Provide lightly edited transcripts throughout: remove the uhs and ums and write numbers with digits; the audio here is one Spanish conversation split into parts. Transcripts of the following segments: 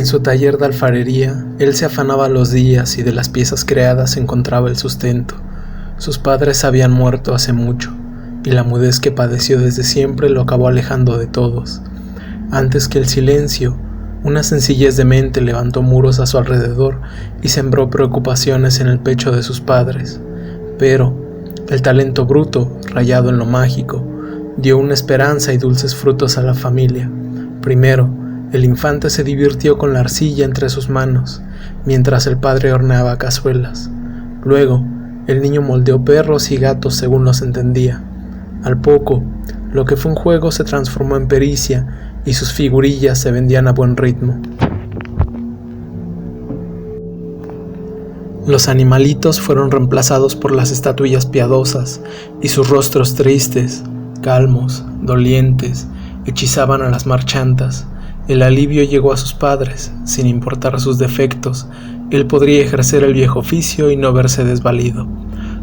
En su taller de alfarería, él se afanaba los días y de las piezas creadas encontraba el sustento. Sus padres habían muerto hace mucho, y la mudez que padeció desde siempre lo acabó alejando de todos. Antes que el silencio, una sencillez de mente levantó muros a su alrededor y sembró preocupaciones en el pecho de sus padres. Pero el talento bruto, rayado en lo mágico, dio una esperanza y dulces frutos a la familia. Primero, el infante se divirtió con la arcilla entre sus manos, mientras el padre horneaba cazuelas. Luego, el niño moldeó perros y gatos según los entendía. Al poco, lo que fue un juego se transformó en pericia y sus figurillas se vendían a buen ritmo. Los animalitos fueron reemplazados por las estatuillas piadosas y sus rostros tristes, calmos, dolientes, hechizaban a las marchantas. El alivio llegó a sus padres, sin importar sus defectos. Él podría ejercer el viejo oficio y no verse desvalido.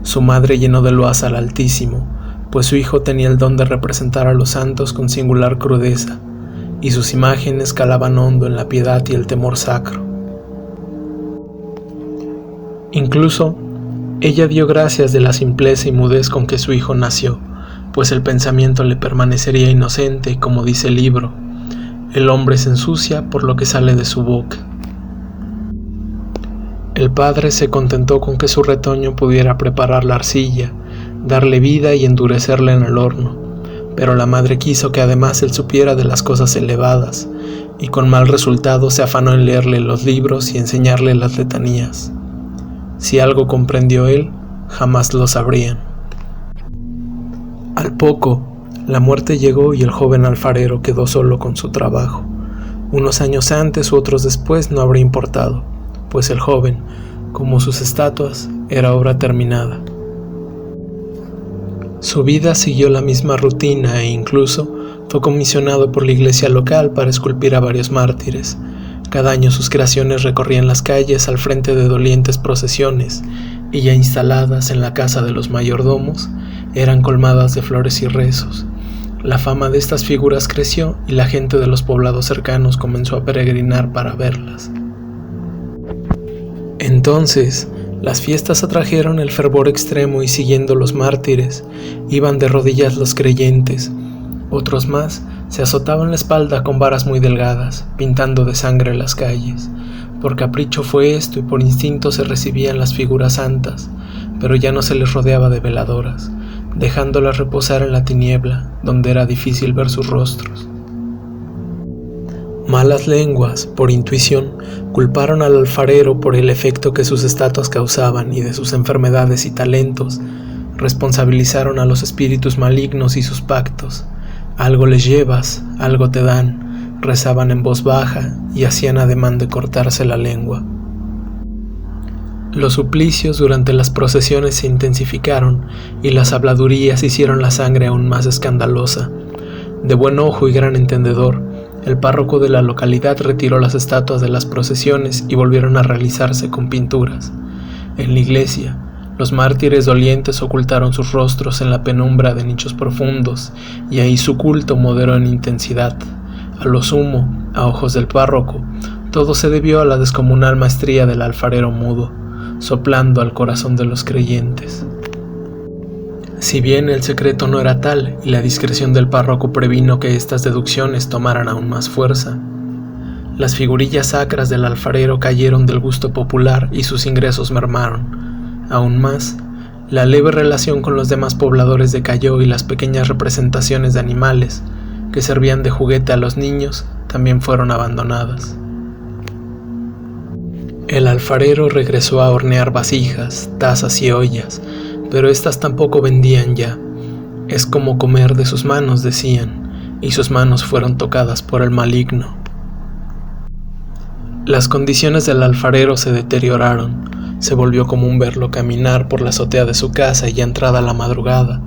Su madre llenó de loas al Altísimo, pues su hijo tenía el don de representar a los santos con singular crudeza, y sus imágenes calaban hondo en la piedad y el temor sacro. Incluso, ella dio gracias de la simpleza y mudez con que su hijo nació, pues el pensamiento le permanecería inocente, como dice el libro. El hombre se ensucia por lo que sale de su boca. El padre se contentó con que su retoño pudiera preparar la arcilla, darle vida y endurecerla en el horno, pero la madre quiso que además él supiera de las cosas elevadas, y con mal resultado se afanó en leerle los libros y enseñarle las letanías. Si algo comprendió él, jamás lo sabrían. Al poco, la muerte llegó y el joven alfarero quedó solo con su trabajo. Unos años antes u otros después no habría importado, pues el joven, como sus estatuas, era obra terminada. Su vida siguió la misma rutina e incluso fue comisionado por la iglesia local para esculpir a varios mártires. Cada año sus creaciones recorrían las calles al frente de dolientes procesiones y ya instaladas en la casa de los mayordomos, eran colmadas de flores y rezos. La fama de estas figuras creció y la gente de los poblados cercanos comenzó a peregrinar para verlas. Entonces, las fiestas atrajeron el fervor extremo y siguiendo los mártires, iban de rodillas los creyentes. Otros más se azotaban la espalda con varas muy delgadas, pintando de sangre las calles. Por capricho fue esto y por instinto se recibían las figuras santas, pero ya no se les rodeaba de veladoras, dejándolas reposar en la tiniebla, donde era difícil ver sus rostros. Malas lenguas, por intuición, culparon al alfarero por el efecto que sus estatuas causaban y de sus enfermedades y talentos. Responsabilizaron a los espíritus malignos y sus pactos. Algo les llevas, algo te dan, rezaban en voz baja y hacían ademán de cortarse la lengua. Los suplicios durante las procesiones se intensificaron y las habladurías hicieron la sangre aún más escandalosa. De buen ojo y gran entendedor, el párroco de la localidad retiró las estatuas de las procesiones y volvieron a realizarse con pinturas. En la iglesia, los mártires dolientes ocultaron sus rostros en la penumbra de nichos profundos y ahí su culto moderó en intensidad. A lo sumo, a ojos del párroco, todo se debió a la descomunal maestría del alfarero mudo, soplando al corazón de los creyentes. Si bien el secreto no era tal y la discreción del párroco previno que estas deducciones tomaran aún más fuerza, las figurillas sacras del alfarero cayeron del gusto popular y sus ingresos mermaron. Aún más, la leve relación con los demás pobladores decayó y las pequeñas representaciones de animales que servían de juguete a los niños también fueron abandonadas. El alfarero regresó a hornear vasijas, tazas y ollas, pero éstas tampoco vendían ya. Es como comer de sus manos, decían, y sus manos fueron tocadas por el maligno. Las condiciones del alfarero se deterioraron. Se volvió común verlo caminar por la azotea de su casa y ya entrada la madrugada,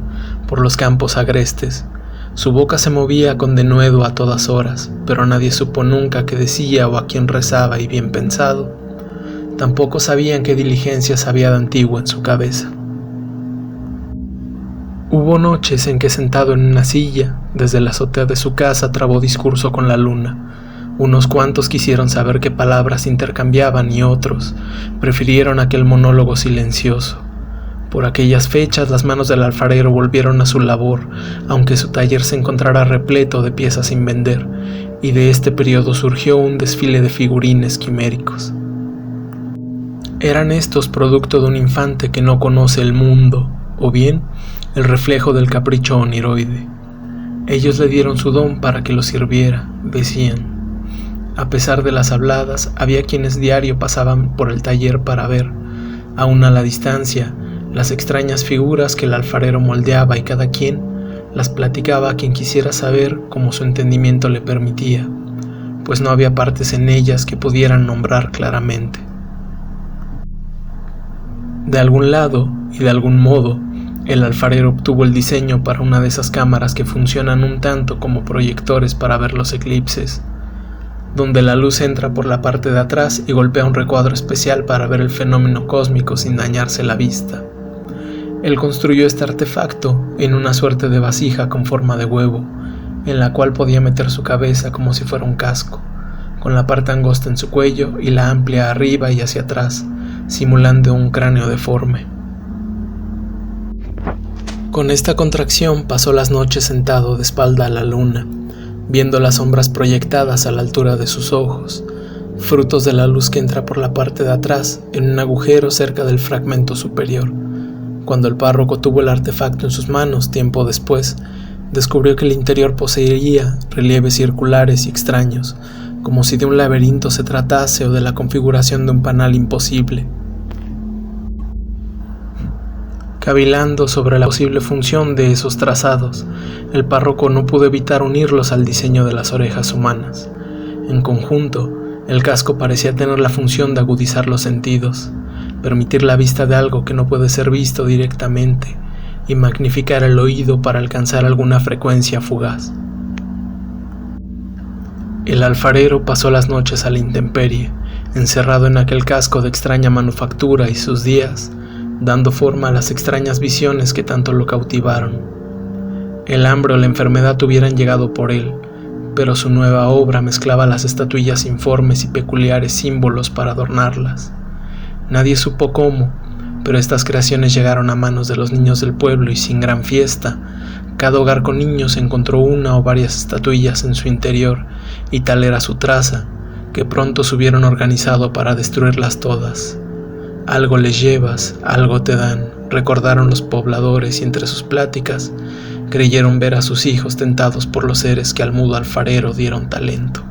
por los campos agrestes. Su boca se movía con denuedo a todas horas, pero nadie supo nunca qué decía o a quién rezaba, y bien pensado. Tampoco sabían qué diligencias había de antiguo en su cabeza. Hubo noches en que, sentado en una silla, desde la azotea de su casa trabó discurso con la luna. Unos cuantos quisieron saber qué palabras intercambiaban y otros prefirieron aquel monólogo silencioso. Por aquellas fechas las manos del alfarero volvieron a su labor, aunque su taller se encontrara repleto de piezas sin vender, y de este periodo surgió un desfile de figurines quiméricos. Eran estos producto de un infante que no conoce el mundo, o bien el reflejo del capricho oniroide. Ellos le dieron su don para que lo sirviera, decían. A pesar de las habladas, había quienes diario pasaban por el taller para ver, aún a la distancia, las extrañas figuras que el alfarero moldeaba, y cada quien las platicaba a quien quisiera saber como su entendimiento le permitía, pues no había partes en ellas que pudieran nombrar claramente. De algún lado y de algún modo, el alfarero obtuvo el diseño para una de esas cámaras que funcionan un tanto como proyectores para ver los eclipses, donde la luz entra por la parte de atrás y golpea un recuadro especial para ver el fenómeno cósmico sin dañarse la vista. Él construyó este artefacto en una suerte de vasija con forma de huevo, en la cual podía meter su cabeza como si fuera un casco, con la parte angosta en su cuello y la amplia arriba y hacia atrás, simulando un cráneo deforme. Con esta contracción pasó las noches sentado de espalda a la luna, viendo las sombras proyectadas a la altura de sus ojos, frutos de la luz que entra por la parte de atrás en un agujero cerca del fragmento superior. Cuando el párroco tuvo el artefacto en sus manos, tiempo después, descubrió que el interior poseía relieves circulares y extraños, como si de un laberinto se tratase o de la configuración de un panal imposible. Cavilando sobre la posible función de esos trazados, el párroco no pudo evitar unirlos al diseño de las orejas humanas. En conjunto, el casco parecía tener la función de agudizar los sentidos, permitir la vista de algo que no puede ser visto directamente y magnificar el oído para alcanzar alguna frecuencia fugaz. El alfarero pasó las noches a la intemperie, encerrado en aquel casco de extraña manufactura, y sus días dando forma a las extrañas visiones que tanto lo cautivaron. El hambre o la enfermedad hubieran llegado por él, pero su nueva obra mezclaba las estatuillas informes y peculiares símbolos para adornarlas. Nadie supo cómo, pero estas creaciones llegaron a manos de los niños del pueblo, y sin gran fiesta, cada hogar con niños encontró una o varias estatuillas en su interior, y tal era su traza, que pronto se hubieron organizado para destruirlas todas. Algo les llevas, algo te dan, recordaron los pobladores, y entre sus pláticas creyeron ver a sus hijos tentados por los seres que al mudo alfarero dieron talento.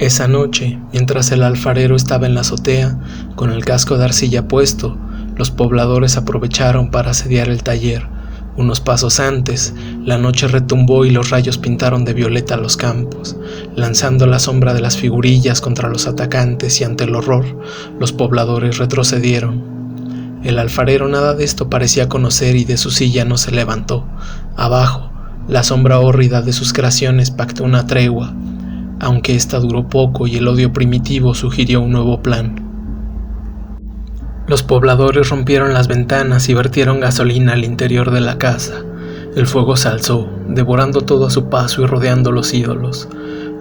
Esa noche, mientras el alfarero estaba en la azotea, con el casco de arcilla puesto, los pobladores aprovecharon para asediar el taller. Unos pasos antes, la noche retumbó y los rayos pintaron de violeta los campos, lanzando la sombra de las figurillas contra los atacantes, y ante el horror, los pobladores retrocedieron. El alfarero nada de esto parecía conocer y de su silla no se levantó. Abajo, la sombra hórrida de sus creaciones pactó una tregua, aunque esta duró poco y el odio primitivo sugirió un nuevo plan. Los pobladores rompieron las ventanas y vertieron gasolina al interior de la casa. El fuego se alzó, devorando todo a su paso y rodeando los ídolos.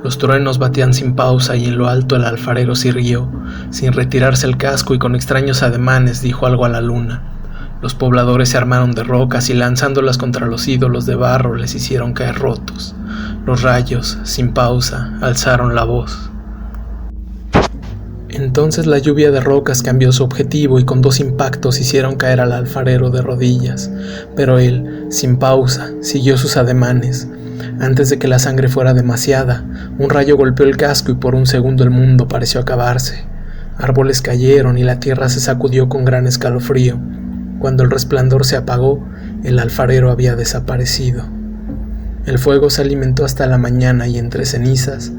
Los truenos batían sin pausa, y en lo alto el alfarero se irguió, sin retirarse el casco, y con extraños ademanes dijo algo a la luna. Los pobladores se armaron de rocas y, lanzándolas contra los ídolos de barro, les hicieron caer rotos. Los rayos, sin pausa, alzaron la voz. Entonces la lluvia de rocas cambió su objetivo, y con 2 impactos hicieron caer al alfarero de rodillas, pero él, sin pausa, siguió sus ademanes. Antes de que la sangre fuera demasiada, un rayo golpeó el casco y por un segundo el mundo pareció acabarse. Árboles cayeron y la tierra se sacudió con gran escalofrío. Cuando el resplandor se apagó, el alfarero había desaparecido. El fuego se alimentó hasta la mañana, y entre cenizas,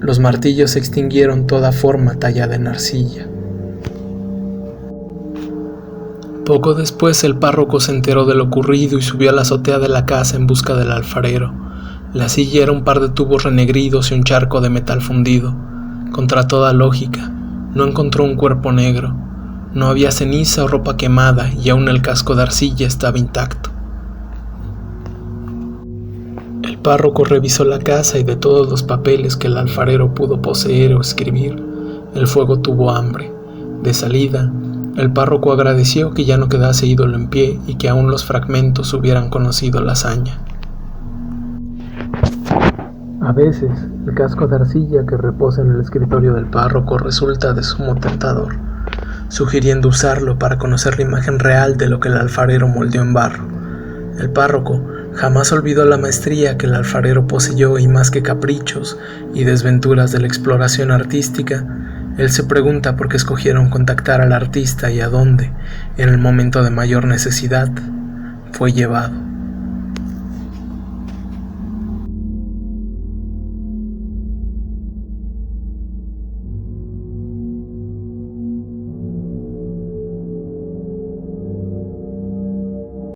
Los martillos extinguieron toda forma tallada en arcilla. Poco después el párroco se enteró de lo ocurrido y subió a la azotea de la casa en busca del alfarero. La silla era un par de tubos renegridos y un charco de metal fundido. Contra toda lógica, no encontró un cuerpo negro. No había ceniza o ropa quemada y aún el casco de arcilla estaba intacto. El párroco revisó la casa y de todos los papeles que el alfarero pudo poseer o escribir, el fuego tuvo hambre. De salida, el párroco agradeció que ya no quedase ídolo en pie y que aún los fragmentos hubieran conocido la hazaña. A veces, el casco de arcilla que reposa en el escritorio del párroco resulta de sumo tentador, sugiriendo usarlo para conocer la imagen real de lo que el alfarero moldeó en barro. El párroco jamás olvidó la maestría que el alfarero poseyó y más que caprichos y desventuras de la exploración artística, él se pregunta por qué escogieron contactar al artista y a dónde, en el momento de mayor necesidad, fue llevado.